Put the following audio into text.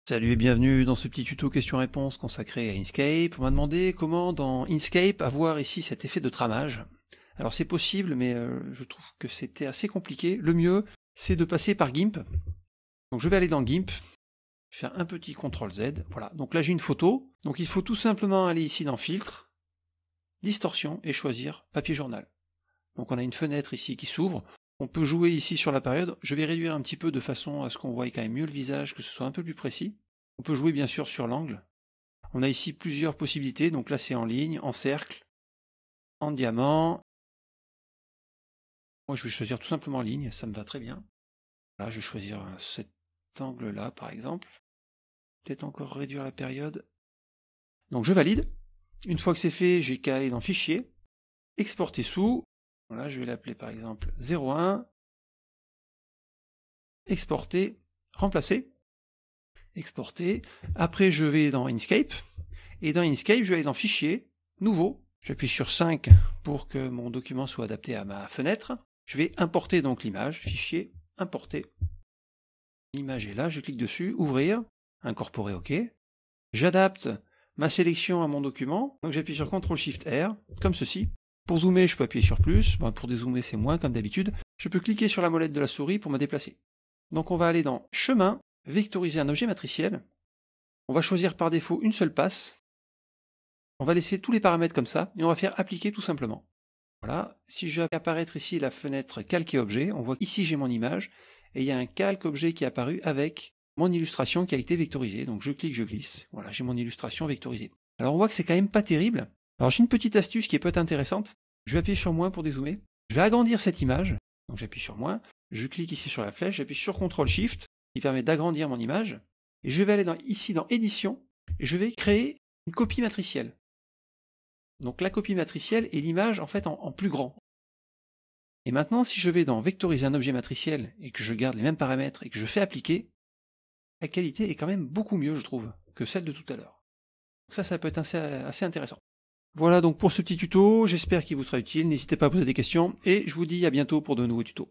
Salut et bienvenue dans ce petit tuto question-réponse consacré à Inkscape. On m'a demandé comment dans Inkscape avoir ici cet effet de tramage. Alors c'est possible, mais je trouve que c'était assez compliqué. Le mieux, c'est de passer par GIMP. Donc je vais aller dans GIMP, faire un petit CTRL Z. Voilà, donc là j'ai une photo. Donc il faut tout simplement aller ici dans Filtre, Distorsion et choisir Papier Journal. Donc on a une fenêtre ici qui s'ouvre. On peut jouer ici sur la période. Je vais réduire un petit peu de façon à ce qu'on voie quand même mieux le visage, que ce soit un peu plus précis. On peut jouer bien sûr sur l'angle. On a ici plusieurs possibilités. Donc là c'est en ligne, en cercle, en diamant. Moi je vais choisir tout simplement ligne, ça me va très bien. Là je vais choisir cet angle-là par exemple. Peut-être encore réduire la période. Donc je valide. Une fois que c'est fait, j'ai qu'à aller dans Fichier, Exporter sous. Voilà, je vais l'appeler par exemple 01. Exporter, remplacer, exporter. Après je vais dans Inkscape, et dans Inkscape je vais aller dans Fichier, Nouveau. J'appuie sur 5 pour que mon document soit adapté à ma fenêtre. Je vais importer donc l'image, Fichier, Importer. L'image est là, je clique dessus, Ouvrir, Incorporer, OK. J'adapte ma sélection à mon document, donc j'appuie sur CTRL-SHIFT-R, comme ceci. Pour zoomer, je peux appuyer sur plus, pour dézoomer c'est moins comme d'habitude. Je peux cliquer sur la molette de la souris pour me déplacer. Donc on va aller dans Chemin, vectoriser un objet matriciel. On va choisir par défaut une seule passe. On va laisser tous les paramètres comme ça, et on va faire appliquer tout simplement. Voilà, si je fais apparaître ici la fenêtre calque et objet, on voit qu'ici j'ai mon image, et il y a un calque objet qui est apparu avec mon illustration qui a été vectorisée. Donc je clique, je glisse. Voilà, j'ai mon illustration vectorisée. Alors on voit que c'est quand même pas terrible. Alors j'ai une petite astuce qui peut être intéressante. Je vais appuyer sur moins pour dézoomer. Je vais agrandir cette image. Donc j'appuie sur moins. Je clique ici sur la flèche, j'appuie sur CTRL-SHIFT, qui permet d'agrandir mon image. Et je vais aller ici dans Édition, et je vais créer une copie matricielle. Donc la copie matricielle est l'image en fait en plus grand. Et maintenant, si je vais dans Vectoriser un objet matriciel, et que je garde les mêmes paramètres, et que je fais appliquer, la qualité est quand même beaucoup mieux, je trouve, que celle de tout à l'heure. Donc ça peut être assez intéressant. Voilà donc pour ce petit tuto, j'espère qu'il vous sera utile, n'hésitez pas à poser des questions, et je vous dis à bientôt pour de nouveaux tutos.